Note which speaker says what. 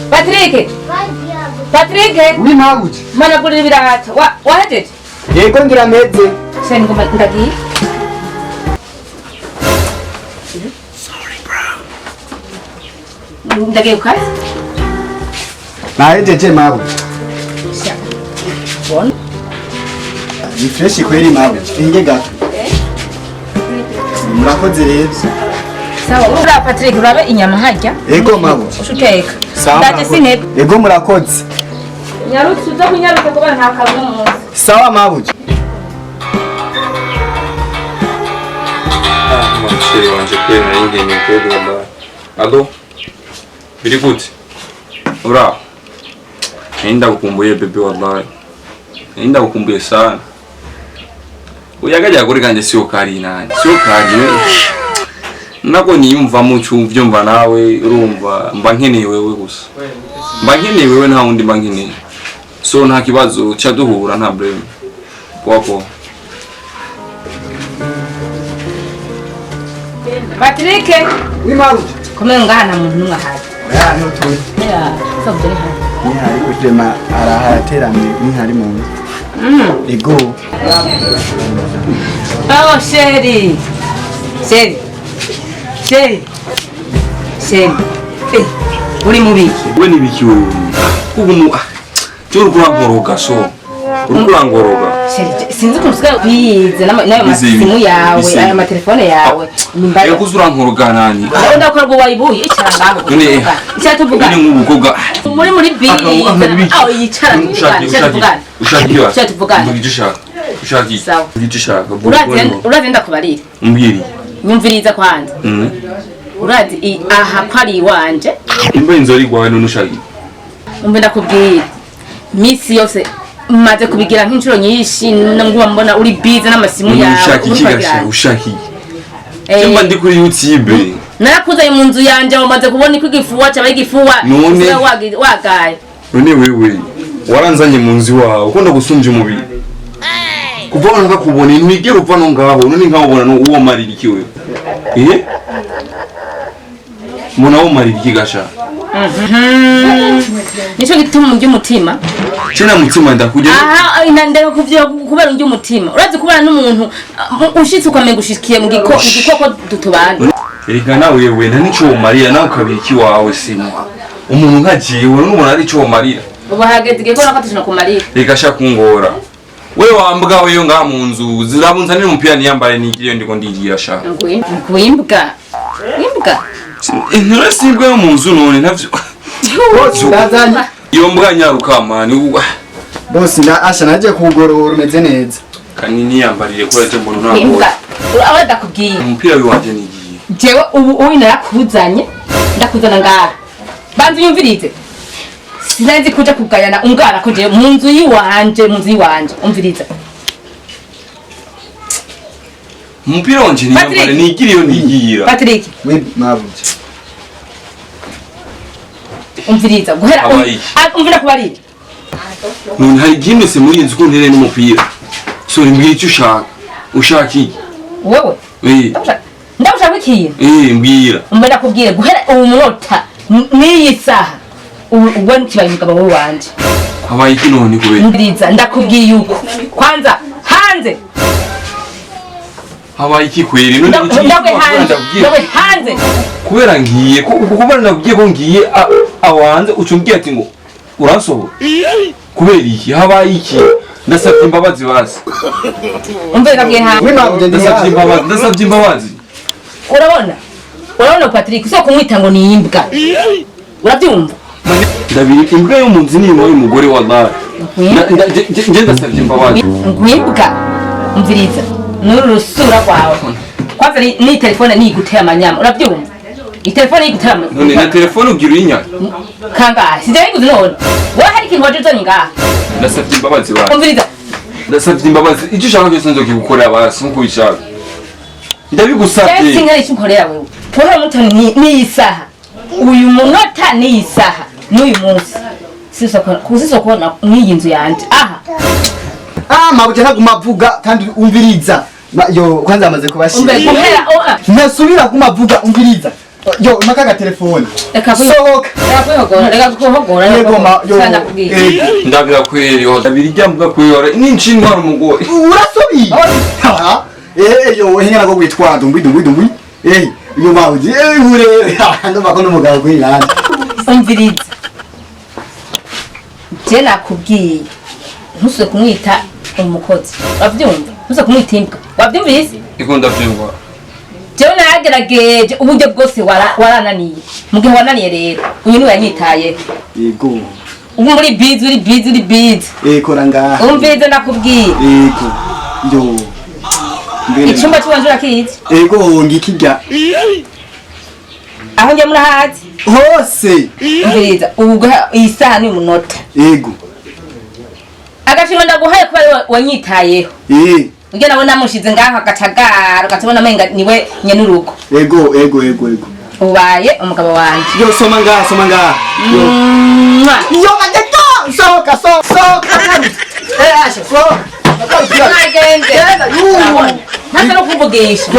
Speaker 1: Patrick! Patrick!
Speaker 2: Oui, mabuja.
Speaker 1: Managurira ibirato. Wahejeje?
Speaker 2: Yego ngirameze.
Speaker 1: Seni ngoma ndagiye.
Speaker 3: Sorry, bro.
Speaker 1: Ndagiye ukaza?
Speaker 2: Nahejeje mabuja.
Speaker 1: Bon.
Speaker 2: Ni fresh kweli mabuja. Inge gato. Murakoze rero.
Speaker 1: Sawa, ura Patrick urabe inyama harya?
Speaker 2: Yego mabuja.
Speaker 1: Ushuteka.
Speaker 2: Sawa.
Speaker 1: Ndaje sinebe.
Speaker 2: Yego murakoze.
Speaker 1: Nyarutse uza kunyaruka kuba nta kamuntu.
Speaker 2: Sawa mabuja.
Speaker 3: Msheri wanje kweli na inge ni kweli wallahi. Alo? Biri gute? Ura. Nenda kukumbuye bebe wallahi. Nenda kukumbuye sana. Uyagaja kuri kanje sio kari nani. Sio kari. Nako niyumva mucu vyumva nawe urumva mba nkeneye wewe gusa. Mba nkeneye wewe nta wundi mba nkeneye. So nta kibazo cha duhura nta blame. Popo.
Speaker 1: Patrick!
Speaker 2: Oui mabuja.
Speaker 1: Komera ngana muntu numwe ahari.
Speaker 2: Ya no tu.
Speaker 1: Ya, sabye hari.
Speaker 2: Ni hari kutema arahateramye ni hari mu. Ego.
Speaker 1: Oh, Sheri. Sheri. Sheri. Sheri. Uri mubiki.
Speaker 3: We nibiki wewe? Kugumu. Cyo kurangoroga so. Urangoroga.
Speaker 1: Sheri, sinzi kumsika bize nayo masimu yawe, aya matelefone yawe.
Speaker 3: Nimba. Ego zurankoroga nani?
Speaker 1: Onda ko rwo wayibuye icara ngaho.
Speaker 3: None.
Speaker 1: Cyatuvuga.
Speaker 3: Ni nk'ubukoga.
Speaker 1: Muri bize. Aho yicara tuvuga.
Speaker 3: Ushakiwa.
Speaker 1: Cyatuvuga.
Speaker 3: Mugijishaka. Ushaki.
Speaker 1: Sawa.
Speaker 3: Mugijishaka.
Speaker 1: Urazenda kubarira.
Speaker 3: Mbiri.
Speaker 1: Nyumviriza kwanza. Urazi aha kwari wanje.
Speaker 3: Imba inzori gwawe none ushaki.
Speaker 1: Umbe ndakubwira. Misi yose maze kubigira nk'inshuro nyinshi nguba mbona uri bize n'amasimu yawe.
Speaker 3: Ushaki kigasha ushaki. Kimba ndi kuri YouTube.
Speaker 1: Narakuzaye mu nzu yanje wamaze kubona iko igifuwa cyaba igifuwa.
Speaker 3: None
Speaker 1: wagaye.
Speaker 3: None wewe waranzanye mu nzu wawe ukunda gusumja umubiri. Kuva nakakubona intwigera uva no ngaho none nkabona no uwo marira iki wewe. Mbona wo marira iki gasha.
Speaker 1: Nico gituma mu by'umutima.
Speaker 3: Cena mutima ndakujya.
Speaker 1: Aha inandero kuvyo kubera mu by'umutima. Urazi kubana n'umuntu ushitse ukamenga ushikiye mu gikoko dutubana.
Speaker 3: Erega nawe wewe nta nico wo marira nawe kabiki wawe simo. Umuntu nkagiye wewe n'ubona ari cyo wo marira.
Speaker 1: Ubu hageze igihe ko nakatishina kumarira.
Speaker 3: Reka sha kungora. Wewe wambwa wewe nga munzu zirabunzanira umupira niyambare nigiriyo ndiko ndigira sha.
Speaker 1: Ngwimbwa. Imbwa.
Speaker 3: Intore singwe yo munzu none ntavyo.
Speaker 2: Ndazanye.
Speaker 3: Iyo mbwa nyarukamani.
Speaker 2: Bosi na asha naje kugorora umeze neza.
Speaker 3: Kanini yambarire ko yaje mbona ntabwo.
Speaker 1: Imbwa. Urawe ndakubwiye.
Speaker 3: Umupira wiwanje nigiye.
Speaker 1: Jewe ubu narakuzanye ndakuzana ngaha. Banzi yumvirize. Sinzi kuja kugayana ungara ko je mu nzu yiwanje umviriza.
Speaker 3: Umupira wanje niyambare nigiriyo nigira.
Speaker 1: Patrick.
Speaker 2: We mabuja.
Speaker 1: Umviriza guhera umvira kubarira.
Speaker 3: None hari gimese muri inzu kuntere n'umupira. So mbwira icyo ushaka. Ushaki.
Speaker 1: Wewe? Ndabashaka iki?
Speaker 3: Mbwira.
Speaker 1: Mbona kubwire guhera ubu munota niyi saha. Ubwo kibaye umugabo we wanje.
Speaker 3: Habaye iki none kubera?
Speaker 1: Umviriza ndakubwiye yuko. Kwanza hanze.
Speaker 3: Habaye iki kweri none
Speaker 1: ndabwe hanze.
Speaker 3: Kubera ngiye kubera nabwiye ko ngiye awanze ucumbwiye ati ngo uransohora. Kubera iki habaye iki? Ndasabye imbabazi basi.
Speaker 1: Umve kabwiye hanze.
Speaker 2: We mabuja
Speaker 3: ndasabye imbabazi.
Speaker 1: Urabona Patrick so kumwita ngo ni imbwa. Urabyumva?
Speaker 3: Ndabiri imbwa yo mu nzu ni umugore wallahi. Nje ndasabye imbabazi.
Speaker 1: Ngwimbwa. Umviriza. Nurusura kwawe. Kwanza ni telefone ni gutera amanyama. Urabyumva? Telefone ni gutera amanyama.
Speaker 3: None na telefone ugira inya.
Speaker 1: Kanga, sijai kuzinoona. Wewe hari kintu waje uzanye ngaha.
Speaker 3: Ndasabye imbabazi basi.
Speaker 1: Umviriza.
Speaker 3: Ndasabye imbabazi. Icyo ushaka cyose nzokigukorera basi nkuko ubishaka. Ndabigusabye.
Speaker 1: Singa icyo nkorera wewe. Pora mutani ni isaha. Uyu munota ni isaha. N'uyu munsi. Kuziso kubona mw'iyi nzu yanje. Aha.
Speaker 2: mabuja ntaguma avuga kandi umviriza. Yo kwanza amaze kubashira.
Speaker 1: Umbe guhera
Speaker 2: Nasubira kumavuga umviriza. Yo, makaga telefone.
Speaker 1: Reka
Speaker 2: Sohoka.
Speaker 1: kuhogora.
Speaker 2: Yego ma, yo.
Speaker 3: Ndabira kweri yo. Ndabira ijyambwa kuyora. Ninchi ntwara umugore.
Speaker 2: Urasobi. Ha? Yo, hengera go witwa dumbi. Yo mawuji. Hure. Ndo makono mugabo kwirana.
Speaker 1: Umviriza. Je nakubwiye. Ntuswe kumwita umukozi. Wavyumva? Ntuswe kumwita imbwa. Wavyumvise?
Speaker 3: Iko ndavyumva.
Speaker 1: Jewe naragerageje uburyo bwose warananiye. Mu gihe wananiye rero, uyu niwe yanyitaye.
Speaker 2: Yego.
Speaker 1: Ubu muri busy.
Speaker 2: Kora ngaha.
Speaker 1: Umviriza nakubwiye.
Speaker 2: Yego. Yo.
Speaker 1: Icyumba cy'uwanje urakizi?
Speaker 2: Yego ngikijya.
Speaker 1: Aho njye murahazi?
Speaker 2: Hose.
Speaker 1: Umviriza, ubu isaha ni umunota.
Speaker 2: Yego.
Speaker 1: Agashimwe ndaguhaye kuba wanyitayeho. Ujya nawe namushize ngaho agacagara ugatubona menga niwe nyenurugo.
Speaker 2: Yego.
Speaker 1: Ubaye umugabo wanje.
Speaker 2: Yo soma ngaha. Yo mageto. Soka. Asha.
Speaker 1: Nagende. Ntasa no kuvugisha.